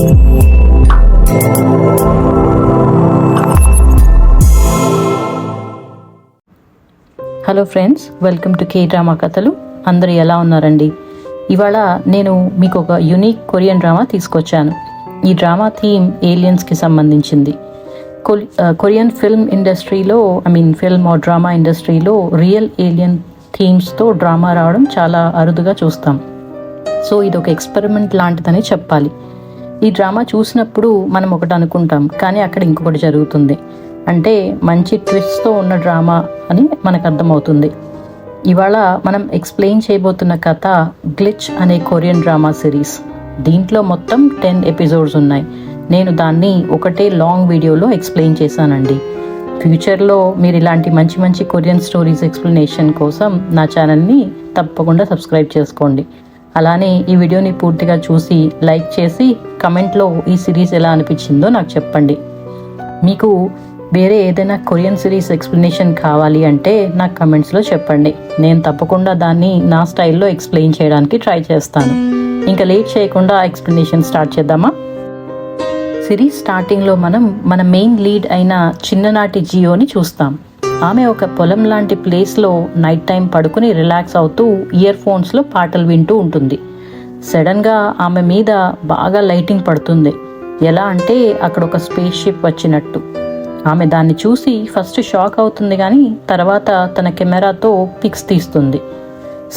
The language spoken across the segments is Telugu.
Hello friends, welcome to K drama కథలు. అందరూ ఎలా ఉన్నారండి? ఇవాళ నేను మీకు ఒక యూనిక్ కొరియన్ డ్రామా తీసుకొచ్చాను. ఈ డ్రామా థీమ్ ఏలియన్స్కి సంబంధించింది. కొరియన్ ఫిల్మ్ ఇండస్ట్రీలో ఫిల్మ్ ఆర్ డ్రామా ఇండస్ట్రీలో రియల్ ఏలియన్ థీమ్స్తో డ్రామా రావడం చాలా అరుదుగా చూస్తాం. సో ఇది ఒక ఎక్స్పెరిమెంట్ లాంటిదని చెప్పాలి. ఈ డ్రామా చూసినప్పుడు మనం ఒకటి అనుకుంటాం, కానీ అక్కడ ఇంకొకటి జరుగుతుంది. అంటే మంచి ట్విస్ట్తో ఉన్న డ్రామా అని మనకు అర్థమవుతుంది. ఇవాళ మనం ఎక్స్ప్లెయిన్ చేయబోతున్న కథ గ్లిచ్ అనే కొరియన్ డ్రామా సిరీస్. దీంట్లో మొత్తం 10 ఎపిసోడ్స్ ఉన్నాయి. నేను దాన్ని ఒకటే లాంగ్ వీడియోలో ఎక్స్ప్లెయిన్ చేశానండి. ఫ్యూచర్లో మీరు ఇలాంటి మంచి మంచి కొరియన్ స్టోరీస్ ఎక్స్ప్లెనేషన్ కోసం నా ఛానల్ని తప్పకుండా సబ్స్క్రైబ్ చేసుకోండి. అలానే ఈ వీడియోని పూర్తిగా చూసి లైక్ చేసి కమెంట్లో ఈ సిరీస్ ఎలా అనిపించిందో నాకు చెప్పండి. మీకు వేరే ఏదైనా కొరియన్ సిరీస్ ఎక్స్ప్లెనేషన్ కావాలి అంటే నాకు కమెంట్స్లో చెప్పండి. నేను తప్పకుండా దాన్ని నా స్టైల్లో ఎక్స్ప్లెయిన్ చేయడానికి ట్రై చేస్తాను. ఇంకా లేట్ చేయకుండా ఎక్స్ప్లెనేషన్ స్టార్ట్ చేద్దామా? సిరీస్ స్టార్టింగ్లో మనం మన మెయిన్ లీడ్ అయిన చిన్ననాటి జియోని చూస్తాం. ఆమె ఒక పొలం లాంటి ప్లేస్లో నైట్ టైం పడుకుని రిలాక్స్ అవుతూ ఇయర్ ఫోన్స్లో పాటలు వింటూ ఉంటుంది. సడన్గా ఆమె మీద బాగా లైటింగ్ పడుతుంది. ఎలా అంటే అక్కడ ఒక స్పేస్ షిప్ వచ్చినట్టు. ఆమె దాన్ని చూసి ఫస్ట్ షాక్ అవుతుంది, కానీ తర్వాత తన కెమెరాతో పిక్స్ తీస్తుంది.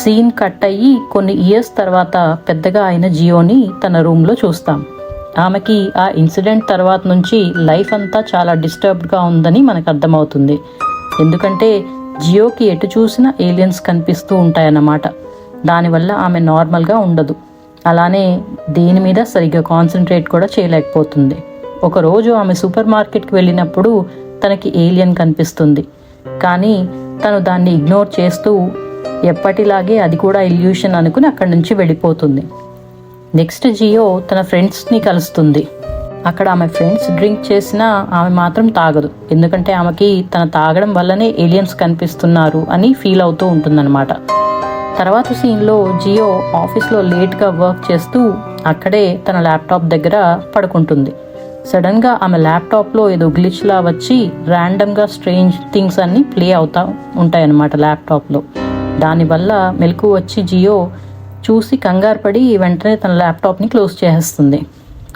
సీన్ కట్ అయ్యి కొన్ని ఇయర్స్ తర్వాత పెద్దగా అయిన జియోని తన రూమ్లో చూస్తాం. ఆమెకి ఆ ఇన్సిడెంట్ తర్వాత నుంచి లైఫ్ అంతా చాలా డిస్టర్బ్డ్గా ఉందని మనకు అర్థమవుతుంది. ఎందుకంటే జియోకి ఎటు చూసినా ఏలియన్స్ కనిపిస్తూ ఉంటాయన్నమాట. దానివల్ల ఆమె నార్మల్గా ఉండదు. అలానే దేని మీద సరిగ్గా కాన్సన్ట్రేట్ కూడా చేయలేకపోతుంది. ఒకరోజు ఆమె సూపర్ మార్కెట్కి వెళ్ళినప్పుడు తనకి ఏలియన్ కనిపిస్తుంది. కానీ తను దాన్ని ఇగ్నోర్ చేస్తూ ఎప్పటిలాగే అది కూడా ఇల్యూషన్ అనుకుని అక్కడి నుంచి వెళ్ళిపోతుంది. నెక్స్ట్ జియో తన ఫ్రెండ్స్ని కలుస్తుంది. అక్కడ ఆమె ఫ్రెండ్స్ డ్రింక్ చేసినా ఆమె మాత్రం తాగదు. ఎందుకంటే ఆమెకి తన తాగడం వల్లనే ఏలియన్స్ కనిపిస్తున్నారు అని ఫీల్ అవుతూ ఉంటుందన్నమాట. తర్వాత సీన్లో జియో ఆఫీస్లో లేట్గా వర్క్ చేస్తూ అక్కడే తన ల్యాప్టాప్ దగ్గర పడుకుంటుంది. సడన్గా ఆమె ల్యాప్టాప్లో ఏదో గ్లిచ్లా వచ్చి ర్యాండమ్గా స్ట్రేంజ్ థింగ్స్ అన్నీ ప్లే అవుతూ ఉంటాయన్నమాట ల్యాప్టాప్లో. దానివల్ల మెలకు వచ్చి జియో చూసి కంగారు పడి వెంటనే తన ల్యాప్టాప్ని క్లోజ్ చేసేస్తుంది.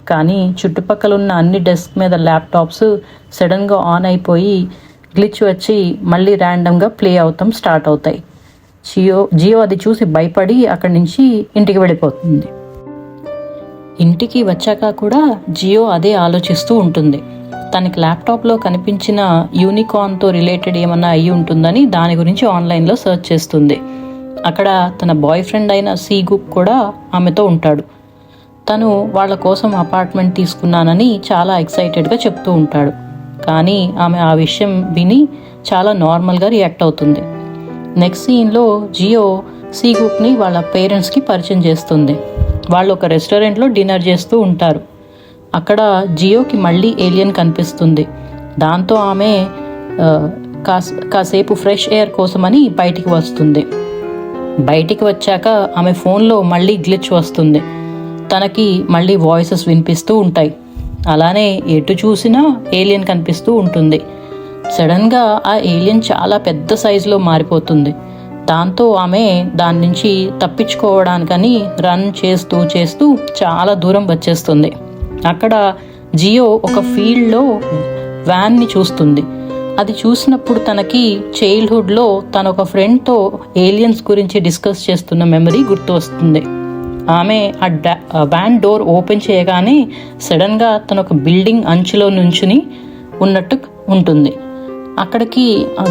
కానీ చుట్టుపక్కల ఉన్న అన్ని డెస్క్ మీద ల్యాప్టాప్స్ సడన్గా ఆన్ అయిపోయి గ్లిచ్ వచ్చి మళ్ళీ ర్యాండమ్గా ప్లే అవుతాం స్టార్ట్ అవుతాయి. జియో అది చూసి భయపడి అక్కడి నుంచి ఇంటికి వెళ్ళిపోతుంది. ఇంటికి వచ్చాక కూడా జియో అదే ఆలోచిస్తూ ఉంటుంది. తనకి ల్యాప్టాప్లో కనిపించిన యూనికార్న్తో రిలేటెడ్ ఏమన్నా అయ్యి ఉంటుందని దాని గురించి ఆన్లైన్లో సెర్చ్ చేస్తుంది. అక్కడ తన బాయ్ ఫ్రెండ్ అయిన సీగుక్ కూడా ఆమెతో ఉంటాడు. తను వాళ్ళ కోసం అపార్ట్మెంట్ తీసుకున్నానని చాలా ఎక్సైటెడ్గా చెప్తూ ఉంటాడు. కానీ ఆమె ఆ విషయం విని చాలా నార్మల్గా రియాక్ట్ అవుతుంది. నెక్స్ట్ సీన్లో జియో సీగుక్ని వాళ్ళ పేరెంట్స్కి పరిచయం చేస్తుంది. వాళ్ళు ఒక రెస్టారెంట్లో డిన్నర్ చేస్తూ ఉంటారు. అక్కడ జియోకి మళ్ళీ ఏలియన్ కనిపిస్తుంది. దాంతో ఆమె కాసేపు ఫ్రెష్ ఎయిర్ కోసమని బయటికి వస్తుంది. బయటికి వచ్చాక ఆమె ఫోన్లో మళ్ళీ గ్లిచ్ వస్తుంది. తనకి మళ్ళీ వాయిసెస్ వినిపిస్తూ ఉంటాయి. అలానే ఎటు చూసినా ఏలియన్ కనిపిస్తూ ఉంటుంది. సడన్గా ఆ ఏలియన్ చాలా పెద్ద సైజులో మారిపోతుంది. దాంతో ఆమె దాని నుంచి తప్పించుకోవడానికని రన్ చేస్తూ చేస్తూ చాలా దూరం వచ్చేస్తుంది. అక్కడ జియో ఒక ఫీల్డ్లో వ్యాన్ని చూస్తుంది. అది చూసినప్పుడు తనకి చైల్డ్హుడ్లో తన ఒక ఫ్రెండ్తో ఏలియన్స్ గురించి డిస్కస్ చేస్తున్న మెమరీ గుర్తు వస్తుంది. ఆమె ఆ వ్యాన్ డోర్ ఓపెన్ చేయగానే సడన్గా తన ఒక బిల్డింగ్ అంచులో నుంచుని ఉన్నట్టు ఉంటుంది. అక్కడికి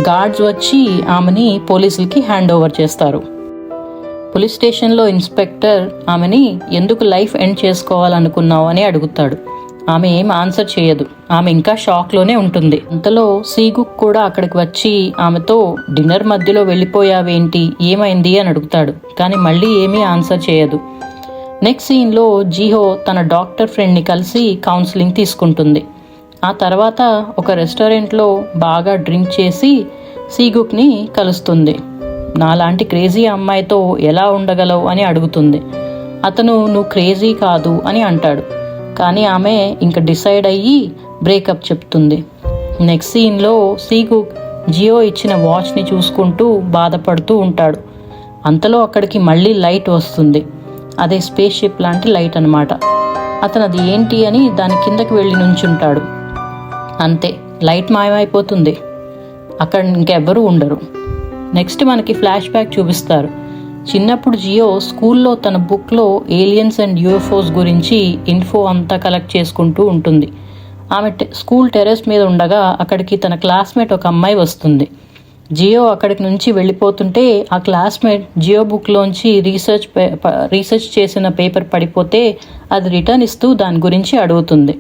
గార్డ్స్ వచ్చి ఆమెని పోలీసులకి హ్యాండ్ ఓవర్ చేస్తారు. పోలీస్ స్టేషన్లో ఇన్స్పెక్టర్ ఆమెని ఎందుకు లైఫ్ ఎండ్ చేసుకోవాలనుకున్నావు అని అడుగుతాడు. ఆమె ఏం ఆన్సర్ చేయదు. ఆమె ఇంకా షాక్లోనే ఉంటుంది. అంతలో సీగుక్ కూడా అక్కడికి వచ్చి ఆమెతో డిన్నర్ మధ్యలో వెళ్ళిపోయావేంటి, ఏమైంది అని అడుగుతాడు. కానీ మళ్ళీ ఏమీ ఆన్సర్ చేయదు. నెక్స్ట్ సీన్లో జిహో తన డాక్టర్ ఫ్రెండ్ని కలిసి కౌన్సిలింగ్ తీసుకుంటుంది. ఆ తర్వాత ఒక రెస్టారెంట్లో బాగా డ్రింక్ చేసి సీగుక్ని కలుస్తుంది. నాలాంటి క్రేజీ అమ్మాయితో ఎలా ఉండగలవు అని అడుగుతుంది. అతను నువ్వు క్రేజీ కాదు అని అంటాడు. కానీ ఆమె ఇంకా డిసైడ్ అయ్యి బ్రేకప్ చెప్తుంది. నెక్స్ట్ సీన్లో సీగుక్ జియో ఇచ్చిన వాచ్ని చూసుకుంటూ బాధపడుతూ ఉంటాడు. అంతలో అక్కడికి మళ్ళీ లైట్ వస్తుంది. అదే స్పేస్ షిప్ లాంటి లైట్ అనమాట. అతను అది ఏంటి అని దాని కిందకి వెళ్ళి నుంచుంటాడు. అంతే, లైట్ మాయమైపోతుంది. అక్కడ ఇంకెవ్వరూ ఉండరు. నెక్స్ట్ మనకి ఫ్లాష్ బ్యాక్ చూపిస్తారు. చిన్నప్పుడు జియో స్కూల్లో తన బుక్లో ఏలియన్స్ అండ్ యూఎఫ్ఓస్ గురించి ఇన్ఫో అంతా కలెక్ట్ చేసుకుంటూ ఉంటుంది. ఆమె స్కూల్ టెర్రస్ మీద ఉండగా అక్కడికి తన క్లాస్మేట్ ఒక అమ్మాయి వస్తుంది. జియో అక్కడికి నుంచి వెళ్ళిపోతుంటే ఆ క్లాస్మేట్ జియో బుక్లోంచి రీసెర్చ్ చేసిన పేపర్ పడిపోతే అది రిటర్న్ ఇస్తూ దాని గురించి అడుగుతుంది.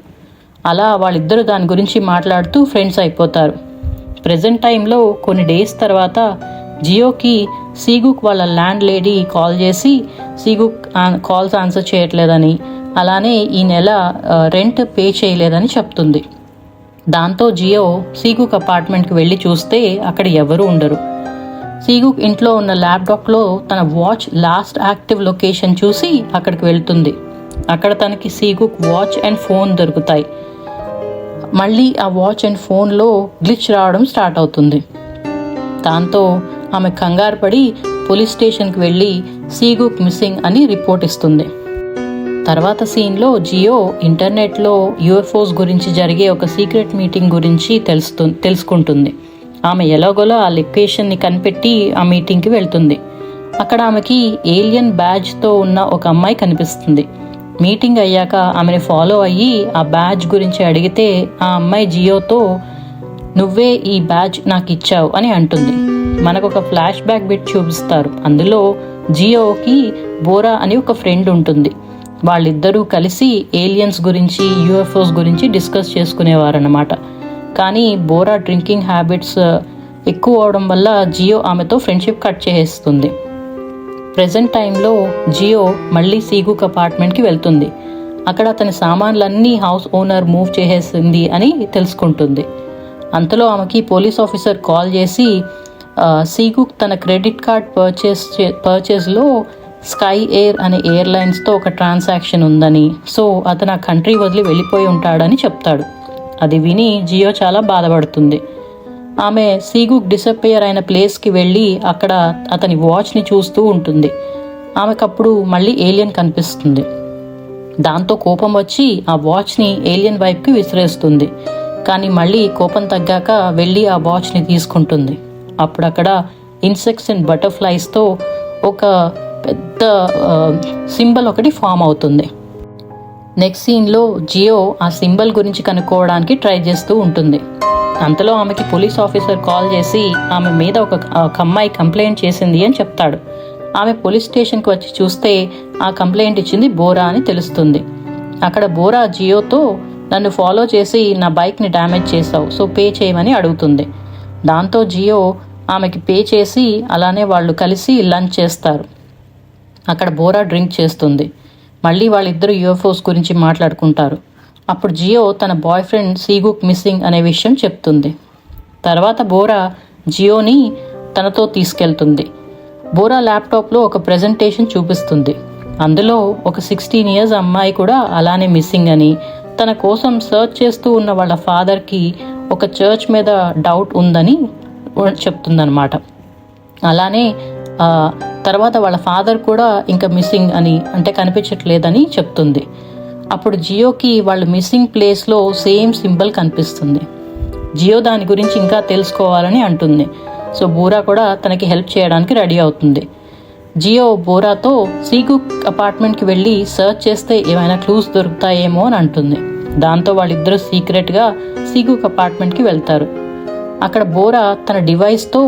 అలా వాళ్ళిద్దరూ దాని గురించి మాట్లాడుతూ ఫ్రెండ్స్ అయిపోతారు. ప్రెజెంట్ టైంలో కొన్ని డేస్ తర్వాత జియోకి సీగుక్ వాళ్ళ ల్యాండ్ లేడీ కాల్ చేసి సీగుక్ కాల్స్ ఆన్సర్ చేయట్లేదని, అలానే ఈ నెల రెంట్ పే చేయలేదని చెప్తుంది. దాంతో జియో సీగుక్ అపార్ట్మెంట్కి వెళ్ళి చూస్తే అక్కడ ఎవరూ ఉండరు. సీగుక్ ఇంట్లో ఉన్న ల్యాప్టాప్లో తన వాచ్ లాస్ట్ యాక్టివ్ లొకేషన్ చూసి అక్కడికి వెళ్తుంది. అక్కడ తనకి సీగుక్ వాచ్ అండ్ ఫోన్ దొరుకుతాయి. మళ్ళీ ఆ వాచ్ అండ్ ఫోన్లో గ్లిచ్ రావడం స్టార్ట్ అవుతుంది. దాంతో ఆమె కంగారు పడి పోలీస్ స్టేషన్కి వెళ్ళి సీగుక్ మిస్సింగ్ అని రిపోర్ట్ ఇస్తుంది. తర్వాత సీన్లో జియో ఇంటర్నెట్లో యూఎఫ్ఓస్ గురించి జరిగే ఒక సీక్రెట్ మీటింగ్ గురించి తెలుసుకుంటుంది. ఆమె ఎలాగోలో ఆ లొకేషన్ని కనిపెట్టి ఆ మీటింగ్కి వెళ్తుంది. అక్కడ ఆమెకి ఏలియన్ బ్యాడ్జ్తో ఉన్న ఒక అమ్మాయి కనిపిస్తుంది. మీటింగ్ అయ్యాక ఆమెను ఫాలో అయ్యి ఆ బ్యాడ్జ్ గురించి అడిగితే ఆ అమ్మాయి జియోతో నువ్వే ఈ బ్యాడ్జ్ నాకు ఇచ్చావు అని అంటుంది. మనకు ఒక ఫ్లాష్ బ్యాక్ బిట్ చూపిస్తారు. అందులో జియోకి బోరా అని ఒక ఫ్రెండ్ ఉంటుంది. వాళ్ళిద్దరూ కలిసి ఏలియన్స్ గురించి యూఎఫ్ఓస్ గురించి డిస్కస్ చేసుకునేవారన్నమాట. కానీ బోరా డ్రింకింగ్ హ్యాబిట్స్ ఎక్కువ అవడం వల్ల జియో ఆమెతో ఫ్రెండ్షిప్ కట్ చేసేస్తుంది. ప్రెజెంట్ టైంలో జియో మళ్ళీ సీగుక్ అపార్ట్మెంట్కి వెళ్తుంది. అక్కడ అతని సామాన్లన్నీ హౌస్ ఓనర్ మూవ్ చేసేసింది అని తెలుసుకుంటుంది. అంతలో ఆమెకి పోలీస్ ఆఫీసర్ కాల్ చేసి సీగుక్ తన క్రెడిట్ కార్డ్ పర్చేస్లో స్కై ఎయిర్ అనే ఎయిర్లైన్స్తో ఒక ట్రాన్సాక్షన్ ఉందని, సో అతను ఆ కంట్రీ వదిలి వెళ్ళిపోయి ఉంటాడని చెప్తాడు. అది విని జియో చాలా బాధపడుతుంది. ఆమె సీగుక్ డిసప్పేర్ అయిన ప్లేస్కి వెళ్ళి అక్కడ అతని వాచ్ని చూస్తూ ఉంటుంది. ఆమెకప్పుడు మళ్ళీ ఏలియన్ కనిపిస్తుంది. దాంతో కోపం వచ్చి ఆ వాచ్ని ఏలియన్ వైపుకి విసిరేస్తుంది. కానీ మళ్ళీ కోపం తగ్గాక వెళ్ళి ఆ వాచ్ని తీసుకుంటుంది. అప్పుడు అక్కడ ఇన్సెక్ట్స్ అండ్ బటర్ఫ్లైస్తో ఒక పెద్ద సింబల్ ఒకటి ఫామ్ అవుతుంది. నెక్స్ట్ సీన్లో జియో ఆ సింబల్ గురించి కనుక్కోవడానికి ట్రై చేస్తూ ఉంటుంది. అంతలో ఆమెకి పోలీస్ ఆఫీసర్ కాల్ చేసి ఆమె మీద ఒక అమ్మాయి కంప్లైంట్ చేసింది అని చెప్తాడు. ఆమె పోలీస్ స్టేషన్కి వచ్చి చూస్తే ఆ కంప్లైంట్ ఇచ్చింది బోరా అని తెలుస్తుంది. అక్కడ బోరా జియోతో నన్ను ఫాలో చేసి నా బైక్ని డ్యామేజ్ చేసావు, సో పే చేయమని అడుగుతుంది. దాంతో జియో ఆమెకి పే చేసి అలానే వాళ్ళు కలిసి లంచ్ చేస్తారు. అక్కడ బోరా డ్రింక్ చేస్తుంది. మళ్ళీ వాళ్ళిద్దరు యూఎఫ్ఓస్ గురించి మాట్లాడుకుంటారు. అప్పుడు జియో తన బాయ్ ఫ్రెండ్ సీగుక్ మిస్సింగ్ అనే విషయం చెప్తుంది. తర్వాత బోరా జియోని తనతో తీసుకెళ్తుంది. బోరా ల్యాప్టాప్లో ఒక ప్రెజెంటేషన్ చూపిస్తుంది. అందులో ఒక 16 years అమ్మాయి కూడా అలానే మిస్సింగ్ అని, తన కోసం సర్చ్ చేస్తూ ఉన్న వాళ్ళ ఫాదర్కి ఒక చర్చ్ మీద డౌట్ ఉందని చెప్తుందనమాట. అలానే తర్వాత వాళ్ళ ఫాదర్ కూడా ఇంకా మిస్సింగ్ అని, అంటే కనిపించట్లేదని చెప్తుంది. అప్పుడు జియోకి వాళ్ళు మిస్సింగ్ ప్లేస్లో సేమ్ సింబల్ కనిపిస్తుంది. జియో దాని గురించి ఇంకా తెలుసుకోవాలని అంటుంది. సో బోరా కూడా తనకి హెల్ప్ చేయడానికి రెడీ అవుతుంది. జియో బోరాతో సీగుక్ అపార్ట్మెంట్కి వెళ్ళి సర్చ్ చేస్తే ఏమైనా క్లూస్ దొరుకుతాయేమో అని అంటుంది. దాంతో వాళ్ళిద్దరూ సీక్రెట్గా సీగుక్ అపార్ట్మెంట్కి వెళ్తారు. అక్కడ బోరా తన డివైస్తో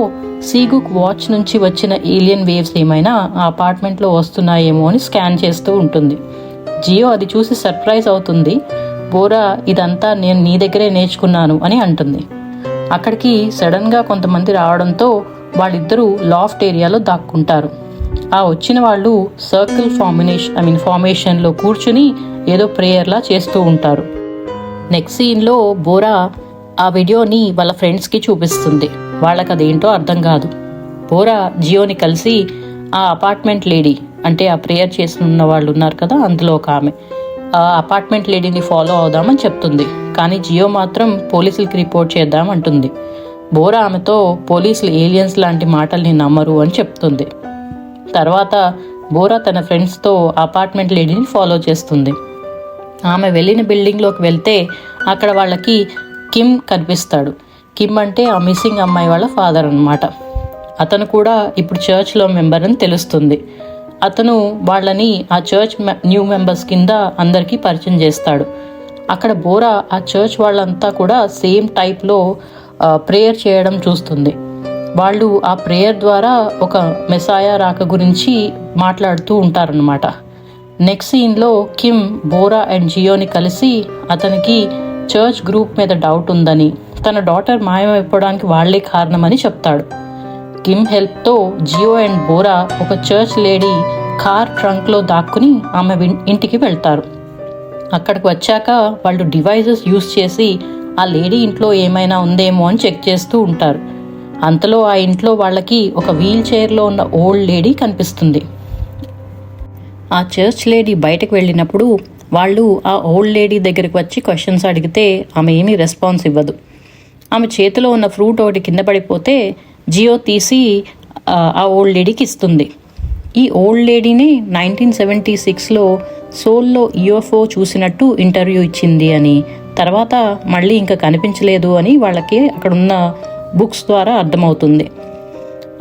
సీగుక్ వాచ్ నుంచి వచ్చిన ఏలియన్ వేవ్స్ ఏమైనా ఆ అపార్ట్మెంట్లో వస్తున్నాయేమో అని స్కాన్ చేస్తూ ఉంటుంది. జియో అది చూసి సర్ప్రైజ్ అవుతుంది. బోరా ఇదంతా నేను నీ దగ్గరే నేర్చుకున్నాను అని అంటుంది. అక్కడికి సడన్గా కొంతమంది రావడంతో వాళ్ళిద్దరూ లాఫ్ట్ ఏరియాలో దాక్కుంటారు. ఆ వచ్చిన వాళ్ళు సర్కిల్ ఫార్మేషన్లో కూర్చుని ఏదో ప్రేయర్లా చేస్తూ ఉంటారు. నెక్స్ట్ సీన్లో బోరా ఆ వీడియోని వాళ్ళ ఫ్రెండ్స్కి చూపిస్తుంది. వాళ్ళకి అదేంటో అర్థం కాదు. బోరా జియోని కలిసి ఆ అపార్ట్మెంట్ లేడీ, అంటే ఆ ప్రేయర్ చేస్తున్న వాళ్ళు ఉన్నారు కదా, అందులో ఒక ఆ అపార్ట్మెంట్ లేడీని ఫాలో అవుదామని చెప్తుంది. కానీ జియో మాత్రం పోలీసులకి రిపోర్ట్ చేద్దామంటుంది. బోరా ఆమెతో పోలీసులు ఏలియన్స్ లాంటి మాటల్ని నమ్మరు అని చెప్తుంది. తర్వాత బోరా తన ఫ్రెండ్స్తో అపార్ట్మెంట్ లేడీని ఫాలో చేస్తుంది. ఆమె వెళ్ళిన బిల్డింగ్లోకి వెళ్తే అక్కడ వాళ్ళకి కిమ్ కనిపిస్తాడు. కిమ్ అంటే ఆ మిస్సింగ్ అమ్మాయి వాళ్ళ ఫాదర్ అన్నమాట. అతను కూడా ఇప్పుడు చర్చ్లో మెంబర్ అని తెలుస్తుంది. అతను వాళ్ళని ఆ చర్చ్ న్యూ మెంబర్స్ కింద అందరికీ పరిచయం చేస్తాడు. అక్కడ బోరా ఆ చర్చ్ వాళ్ళంతా కూడా సేమ్ టైప్లో ప్రేయర్ చేయడం చూస్తుంది. వాళ్ళు ఆ ప్రేయర్ ద్వారా ఒక మెసాయా రాక గురించి మాట్లాడుతూ ఉంటారనమాట. నెక్స్ట్ సీన్లో కిమ్ బోరా అండ్ జియోని కలిసి అతనికి చర్చ్ గ్రూప్ మీద డౌట్ ఉందని, తన డాటర్ మాయమైపోవడానికి వాళ్లే కారణమని చెప్తాడు. కిమ్ హెల్ప్తో జియో అండ్ బోరా ఒక చర్చ్ లేడీ కార్ ట్రంక్లో దాక్కుని ఆమె ఇంటికి వెళ్తారు. అక్కడికి వచ్చాక వాళ్ళు డివైజెస్ యూజ్ చేసి ఆ లేడీ ఇంట్లో ఏమైనా ఉందేమో అని చెక్ చేస్తూ ఉంటారు. అంతలో ఆ ఇంట్లో వాళ్ళకి ఒక వీల్ చైర్లో ఉన్న ఓల్డ్ లేడీ కనిపిస్తుంది. ఆ చర్చ్ లేడీ బయటకు వెళ్ళినప్పుడు వాళ్ళు ఆ ఓల్డ్ లేడీ దగ్గరికి వచ్చి క్వశ్చన్స్ అడిగితే ఆమె ఏమీ రెస్పాన్స్ ఇవ్వదు. ఆమె చేతిలో ఉన్న ఫ్రూట్ ఒకటి కింద పడిపోతే జియో తీసి ఆ ఓల్డ్ లేడీకి ఇస్తుంది. ఈ ఓల్డ్ లేడీని 1976లో సోల్లో యూఎఫ్ఓ చూసినట్టు ఇంటర్వ్యూ ఇచ్చింది అని, తర్వాత మళ్ళీ ఇంకా కనిపించలేదు అని వాళ్ళకి అక్కడున్న బుక్స్ ద్వారా అర్థమవుతుంది.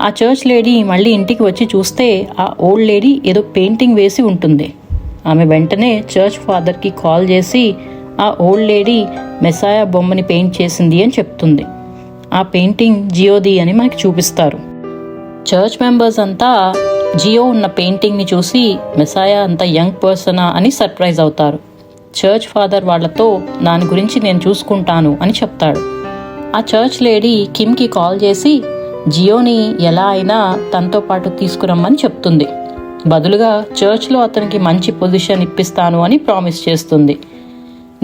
ఆ చర్చ్ లేడీ మళ్ళీ ఇంటికి వచ్చి చూస్తే ఆ ఓల్డ్ లేడీ ఏదో పెయింటింగ్ వేసి ఉంటుంది. ఆమె వెంటనే చర్చ్ ఫాదర్కి కాల్ చేసి ఆ ఓల్డ్ లేడీ మెసాయా బొమ్మని పెయింట్ చేసింది అని చెప్తుంది. ఆ పెయింటింగ్ జియోది అని మనకి చూపిస్తారు. చర్చ్ మెంబర్స్ అంతా జియో ఉన్న పెయింటింగ్ని చూసి మెసాయా అంత యంగ్ పర్సనా అని సర్ప్రైజ్ అవుతారు. చర్చ్ ఫాదర్ వాళ్లతో దాని గురించి నేను చూసుకుంటాను అని చెప్తాడు. ఆ చర్చ్ లేడీ కిమ్కి కాల్ చేసి జియోని ఎలా అయినా తనతో పాటు తీసుకురమ్మని చెప్తుంది. బదులుగా చర్చ్లో అతనికి మంచి పొజిషన్ ఇప్పిస్తాను అని ప్రామిస్ చేస్తుంది.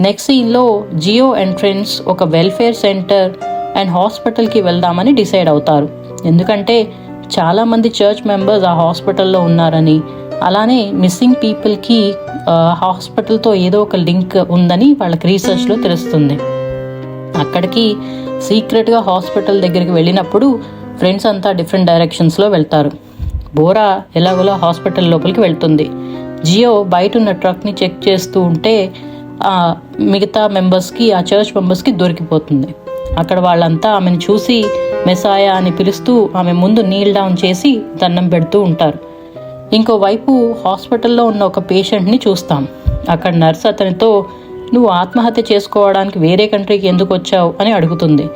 నెక్స్ట్ సీన్లో జియో అండ్ ఫ్రెండ్స్ ఒక వెల్ఫేర్ సెంటర్ అండ్ హాస్పిటల్కి వెళ్దామని డిసైడ్ అవుతారు. ఎందుకంటే చాలామంది చర్చ్ మెంబర్స్ ఆ హాస్పిటల్లో ఉన్నారని, అలానే మిస్సింగ్ పీపుల్కి హాస్పిటల్తో ఏదో ఒక లింక్ ఉందని వాళ్ళకి రీసెర్చ్లో తెలుస్తుంది. అక్కడికి సీక్రెట్గా హాస్పిటల్ దగ్గరికి వెళ్ళినప్పుడు ఫ్రెండ్స్ అంతా డిఫరెంట్ డైరెక్షన్స్లో వెళ్తారు. బోరా ఎలాగోలా హాస్పిటల్ లోపలికి వెళ్తుంది. జియో బయట ఉన్న ట్రక్ని చెక్ చేస్తూ ఉంటే మిగతా మెంబర్స్కి, ఆ చర్చ్ మెంబర్స్కి దొరికిపోతుంది. అక్కడ వాళ్ళంతా ఆమెను చూసి మెసాయా అని పిలుస్తూ ఆమె ముందు నీల్ డౌన్ చేసి దండం పెడుతూ ఉంటారు. ఇంకోవైపు హాస్పిటల్లో ఉన్న ఒక పేషెంట్ని చూస్తాం. అక్కడ నర్స్ అతనితో నువ్వు ఆత్మహత్య చేసుకోవడానికి వేరే కంట్రీకి ఎందుకు వచ్చావు అని అడుగుతుంది.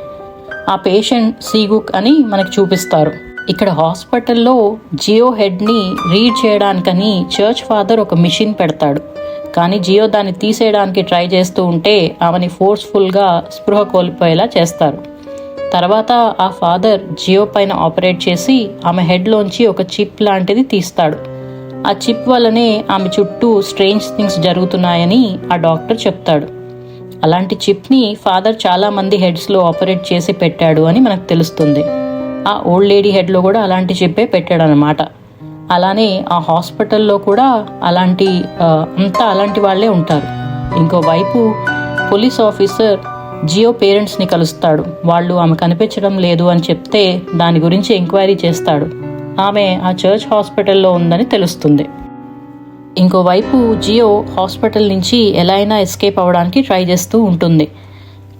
ఆ పేషెంట్ సీగుక్ అని మనకు చూపిస్తారు. ఇక్కడ హాస్పిటల్లో జియో హెడ్ని రీడ్ చేయడానికని చర్చ్ ఫాదర్ ఒక మిషన్ పెడతాడు. కానీ జియో దాన్ని తీసేయడానికి ట్రై చేస్తూ ఉంటే ఆమెని ఫోర్స్ఫుల్గా స్పృహ కోల్పోయేలా చేస్తారు. తర్వాత ఆ ఫాదర్ జియో పైన ఆపరేట్ చేసి ఆమె హెడ్లోంచి ఒక చిప్ లాంటిది తీస్తాడు. ఆ చిప్ వల్లనే ఆమె చుట్టూ స్ట్రేంజ్ థింగ్స్ జరుగుతున్నాయని ఆ డాక్టర్ చెప్తాడు. అలాంటి చిప్ని ఫాదర్ చాలామంది హెడ్స్లో ఆపరేట్ చేసి పెట్టాడు అని మనకు తెలుస్తుంది. ఆ ఓల్డ్ లేడీ హెడ్లో కూడా అలాంటి చిప్పే పెట్టాడు అనమాట. అలానే ఆ హాస్పిటల్లో కూడా అంతా అలాంటి వాళ్ళే ఉంటారు. ఇంకోవైపు పోలీస్ ఆఫీసర్ జియో పేరెంట్స్ని కలుస్తాడు. వాళ్ళు ఆమె కనిపించడం లేదు అని చెప్తే దాని గురించి ఎంక్వైరీ చేస్తాడు. ఆమె ఆ చర్చ్ హాస్పిటల్లో ఉందని తెలుస్తుంది. ఇంకోవైపు జియో హాస్పిటల్ నుంచి ఎలా అయినా ఎస్కేప్ అవ్వడానికి ట్రై చేస్తూ ఉంటుంది.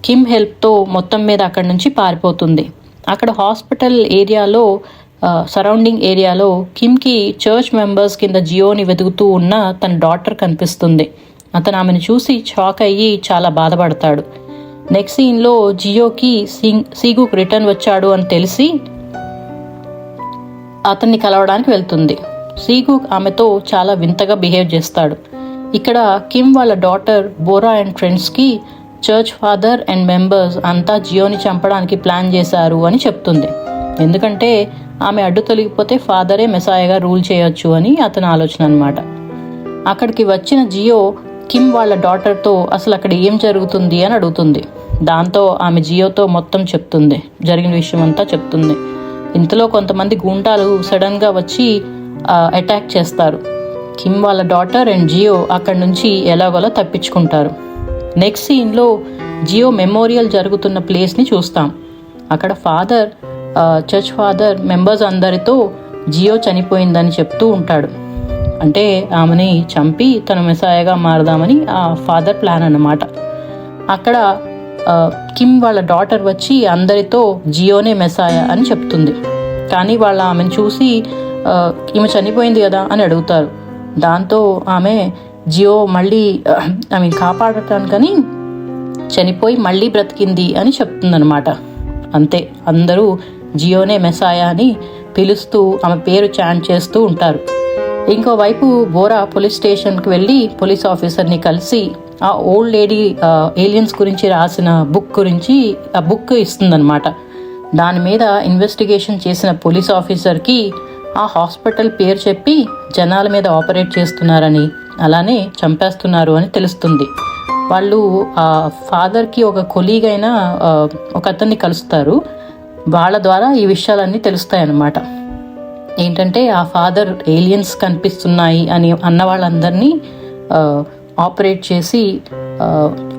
కిమ్ హెల్ప్తో మొత్తం మీద అక్కడి నుంచి పారిపోతుంది. అక్కడ హాస్పిటల్ ఏరియాలో సరౌండింగ్ ఏరియాలో కిమ్కి చర్చ్ మెంబర్స్ కింద జియోని వెతుకుతూ ఉన్న తన డాటర్ కనిపిస్తుంది. అతను ఆమెను చూసి షాక్ అయ్యి చాలా బాధపడతాడు. నెక్స్ట్ సీన్లో జియోకి సీగుక్ రిటర్న్ వచ్చాడు అని తెలిసి అతన్ని కలవడానికి వెళ్తుంది. సీగుక్ ఆమెతో చాలా వింతగా బిహేవ్ చేస్తాడు. ఇక్కడ కిమ్ వాళ్ళ డాటర్ బోరా అండ్ ఫ్రెండ్స్కి చర్చ్ ఫాదర్ అండ్ మెంబర్స్ అంతా జియోని చంపడానికి ప్లాన్ చేశారు అని చెప్తుంది. ఎందుకంటే ఆమె అడ్డు తొలగిపోతే ఫాదరే మెసాయగా రూల్ చేయొచ్చు అని అతని ఆలోచన అనమాట. అక్కడికి వచ్చిన జియో కిమ్ వాళ్ళ డాటర్తో అసలు అక్కడ ఏం జరుగుతుంది అని అడుగుతుంది. దాంతో ఆమె జియోతో మొత్తం చెప్తుంది, జరిగిన విషయం అంతా చెప్తుంది. ఇంతలో కొంతమంది గూండాలు సడన్గా వచ్చి అటాక్ చేస్తారు. కిమ్ వాళ్ళ డాటర్ అండ్ జియో అక్కడి నుంచి ఎలాగోలా తప్పించుకుంటారు. నెక్స్ట్ సీన్లో జియో మెమోరియల్ జరుగుతున్న ప్లేస్ని చూస్తాం. అక్కడ చర్చ్ ఫాదర్ మెంబర్స్ అందరితో జియో చనిపోయిందని చెప్తూ ఉంటాడు. అంటే ఆమెని చంపి తన మెసాయగా మారదామని ఆ ఫాదర్ ప్లాన్ అన్నమాట. అక్కడ కిమ్ వాళ్ళ డాటర్ వచ్చి అందరితో జియోనే మెసాయ అని చెప్తుంది. కానీ ఆమెను చూసి ఈమె చనిపోయింది కదా అని అడుగుతారు. దాంతో ఆమె జియో మళ్ళీ ఆమె కాపాడటానికని చనిపోయి మళ్ళీ బ్రతికింది అని చెప్తుందనమాట. అంతే, అందరూ జియోనే మెసాయ అని పిలుస్తూ ఆమె పేరు చాంట్ చేస్తూ ఉంటారు. ఇంకోవైపు బోరా పోలీస్ స్టేషన్కి వెళ్ళి పోలీస్ ఆఫీసర్ని కలిసి ఆ ఓల్డ్ లేడీ ఏలియన్స్ గురించి రాసిన బుక్ ఇస్తుందన్నమాట. దాని మీద ఇన్వెస్టిగేషన్ చేసిన పోలీస్ ఆఫీసర్కి ఆ హాస్పిటల్ పేరు చెప్పి జనాల మీద ఆపరేట్ చేస్తున్నారని, అలానే చంపేస్తున్నారు అని తెలుస్తుంది. వాళ్ళు ఆ ఫాదర్కి ఒక కొలీగ్ అయిన ఒక అతన్ని కలుస్తారు. వాళ్ళ ద్వారా ఈ విషయాలన్నీ తెలుస్తాయి అన్నమాట. ఏంటంటే ఆ ఫాదర్ ఏలియన్స్ కనిపిస్తున్నాయి అని అన్న వాళ్ళందరినీ ఆపరేట్ చేసి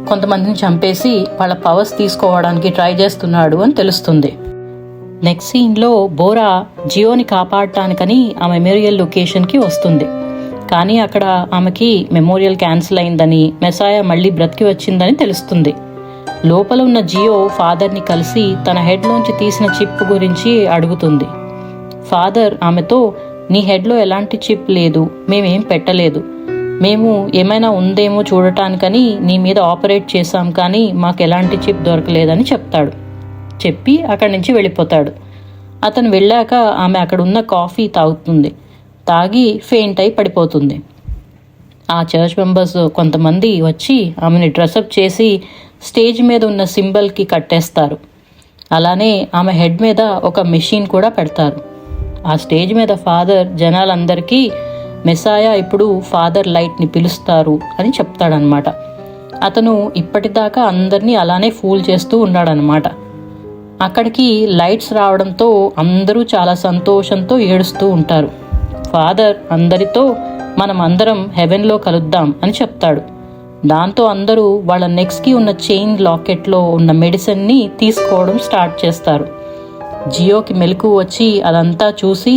కొంతమందిని చంపేసి వాళ్ళ పవర్స్ తీసుకోవడానికి ట్రై చేస్తున్నాడు అని తెలుస్తుంది. నెక్స్ట్ సీన్లో బోరా జియోని కాపాడటానికని ఆ మెమోరియల్ లొకేషన్కి వస్తుంది. కానీ అక్కడ ఆమెకి మెమోరియల్ క్యాన్సిల్ అయిందని, మెసాయ మళ్ళీ బ్రతికి వచ్చిందని తెలుస్తుంది. లోపల ఉన్న జియో ఫాదర్ని కలిసి తన హెడ్లోంచి తీసిన చిప్ గురించి అడుగుతుంది. ఫాదర్ ఆమెతో, నీ హెడ్లో ఎలాంటి చిప్ లేదు, మేమేం పెట్టలేదు, మేము ఏమైనా ఉందేమో చూడటానికని నీ మీద ఆపరేట్ చేశాం, కానీ మాకు ఎలాంటి చిప్ దొరకలేదని చెప్పి అక్కడి నుంచి వెళ్ళిపోతాడు. అతను వెళ్ళాక ఆమె అక్కడ ఉన్న కాఫీ తాగి ఫెయింట్ అయి పడిపోతుంది. ఆ చర్చ్ మెంబర్స్ కొంతమంది వచ్చి ఆమెని డ్రెస్అప్ చేసి స్టేజ్ మీద ఉన్న సింబల్కి కట్టేస్తారు. అలానే ఆమె హెడ్ మీద ఒక మెషిన్ కూడా పెడతారు. ఆ స్టేజ్ మీద ఫాదర్ జనాలందరికీ మెసాయ ఇప్పుడు ఫాదర్ లైట్ని పిలుస్తారు అని చెప్తాడనమాట. అతను ఇప్పటిదాకా అందరినీ అలానే ఫూల్ చేస్తూ ఉన్నాడనమాట. అక్కడికి లైట్స్ రావడంతో అందరూ చాలా సంతోషంతో ఏడుస్తూ ఉంటారు. ఫాదర్ అందరితో మనం అందరం హెవెన్లో కలుద్దాం అని చెప్తాడు. దాంతో అందరూ వాళ్ళ నెక్స్ట్కి ఉన్న చైన్ లాకెట్లో ఉన్న మెడిసిన్ని తీసుకోవడం స్టార్ట్ చేస్తారు. జియోకి మెలకు వచ్చి అదంతా చూసి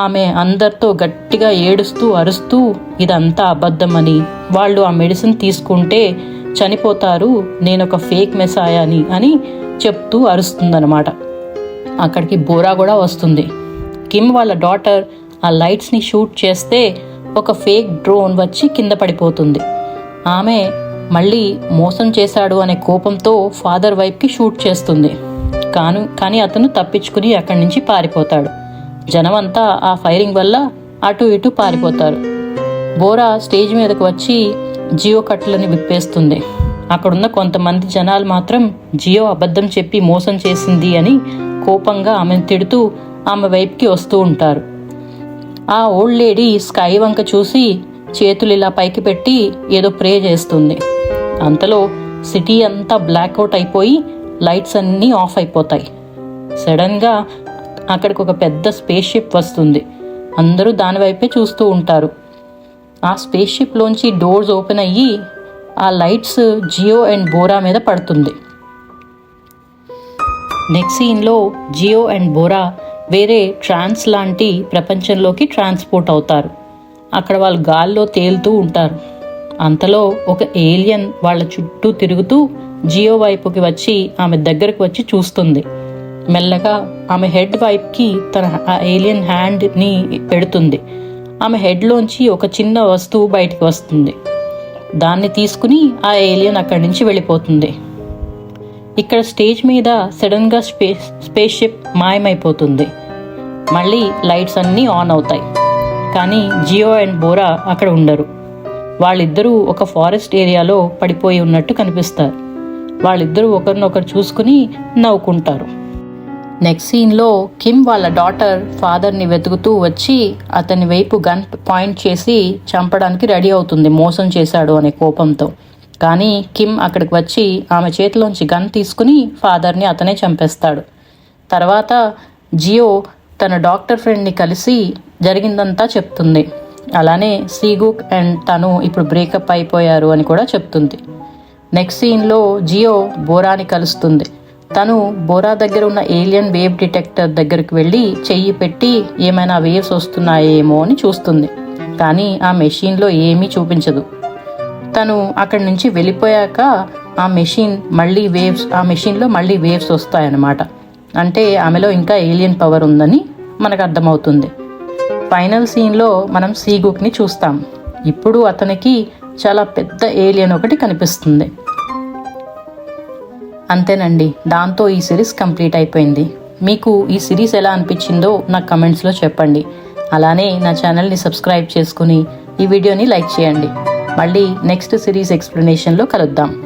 ఆమె అందరితో గట్టిగా ఏడుస్తూ అరుస్తూ ఇదంతా అబద్ధమని, వాళ్ళు ఆ మెడిసిన్ తీసుకుంటే చనిపోతారు, నేనొక ఫేక్ మెసాయాని అని చెప్తూ అరుస్తుందన్నమాట. అక్కడికి బోరా కూడా వస్తుంది. కిమ్ వాళ్ళ డాటర్ ఆ లైట్స్ని షూట్ చేస్తే ఒక ఫేక్ డ్రోన్ వచ్చి కింద పడిపోతుంది. ఆమె మళ్ళీ మోసం చేశాడు అనే కోపంతో ఫాదర్ వైపుకి షూట్ చేస్తుంది. కానీ అతను తప్పించుకుని అక్కడి నుంచి పారిపోతాడు. జనమంతా ఆ ఫైరింగ్ వల్ల అటు ఇటు పారిపోతారు. బోరా స్టేజ్ మీదకు వచ్చి జియో కట్టలని విప్పేస్తుంది. అక్కడున్న కొంతమంది జనాలు మాత్రం జియో అబద్ధం చెప్పి మోసం చేసింది అని కోపంగా ఆమెను తిడుతూ ఆమె వైపుకి వస్తూ ఉంటారు. ఆ ఓల్డ్ లేడీ స్కై వంక చూసి చేతులు ఇలా పైకి పెట్టి ఏదో ప్రే చేస్తుంది. అంతలో సిటీ అంతా బ్లాక్అవుట్ అయిపోయి లైట్స్ అన్నీ ఆఫ్ అయిపోతాయి. సడన్గా అక్కడికి ఒక పెద్ద స్పేస్ షిప్ వస్తుంది. అందరూ దాని వైపే చూస్తూ ఉంటారు. ఆ స్పేస్ షిప్లోంచి డోర్స్ ఓపెన్ అయ్యి ఆ లైట్స్ జియో అండ్ బోరా మీద పడుతుంది. నెక్స్ట్ సీన్లో జియో అండ్ బోరా వేరే ట్రాన్స్ లాంటి ప్రపంచంలోకి ట్రాన్స్పోర్ట్ అవుతారు. అక్కడ వాళ్ళు గాల్లో తేలుతూ ఉంటారు. అంతలో ఒక ఏలియన్ వాళ్ళ చుట్టూ తిరుగుతూ జియో వైపుకి వచ్చి ఆమె దగ్గరకు వచ్చి చూస్తుంది. మెల్లగా ఆమె హెడ్ వైపుకి తన ఏలియన్ హ్యాండ్ని పెడుతుంది. ఆమె హెడ్లోంచి ఒక చిన్న వస్తువు బయటికి వస్తుంది. దాన్ని తీసుకుని ఆ ఏలియన్ అక్కడి నుంచి వెళ్ళిపోతుంది. ఇక్కడ స్టేజ్ మీద సడన్గా స్పేస్ షిప్ మాయమైపోతుంది. మళ్ళీ లైట్స్ అన్నీ ఆన్ అవుతాయి. కానీ జియో అండ్ బోరా అక్కడ ఉండరు. వాళ్ళిద్దరూ ఒక ఫారెస్ట్ ఏరియాలో పడిపోయి ఉన్నట్టు కనిపిస్తారు. వాళ్ళిద్దరూ ఒకరినొకరు చూసుకుని నవ్వుకుంటారు. నెక్స్ట్ సీన్లో కిమ్ వాళ్ళ డాటర్ ఫాదర్ని వెతుకుతూ వచ్చి అతని వైపు గన్ పాయింట్ చేసి చంపడానికి రెడీ అవుతుంది, మోసం చేశాడు అనే కోపంతో. కానీ కిమ్ అక్కడికి వచ్చి ఆమె చేతిలోంచి గన్ తీసుకుని ఫాదర్ని అతనే చంపేస్తాడు. తర్వాత జియో తన డాక్టర్ ఫ్రెండ్ని కలిసి జరిగిందంతా చెప్తుంది. అలానే సీగుక్ అండ్ తను ఇప్పుడు బ్రేకప్ అయిపోయారు అని కూడా చెప్తుంది. నెక్స్ట్ సీన్లో జియో బోరాని కలుస్తుంది. తను బోరా దగ్గర ఉన్న ఏలియన్ వేవ్ డిటెక్టర్ దగ్గరికి వెళ్ళి చెయ్యి పెట్టి ఏమైనా వేవ్స్ వస్తున్నాయేమో అని చూస్తుంది. కానీ ఆ మెషిన్లో ఏమీ చూపించదు. తను అక్కడి నుంచి వెళ్ళిపోయాక ఆ మెషిన్లో మళ్ళీ వేవ్స్ వస్తాయన్నమాట. అంటే ఆమెలో ఇంకా ఏలియన్ పవర్ ఉందని మనకు అర్థమవుతుంది. ఫైనల్ సీన్లో మనం సీగుక్ని చూస్తాం. ఇప్పుడు అతనికి చాలా పెద్ద ఏలియన్ ఒకటి కనిపిస్తుంది. అంతేనండి, దాంతో ఈ సిరీస్ కంప్లీట్ అయిపోయింది. మీకు ఈ సిరీస్ ఎలా అనిపించిందో నాకు కమెంట్స్లో చెప్పండి. అలానే నా ఛానల్ని సబ్స్క్రైబ్ చేసుకుని ఈ వీడియోని లైక్ చేయండి. మళ్ళీ నెక్స్ట్ సిరీస్ ఎక్స్ప్లెనేషన్లో కలుద్దాం.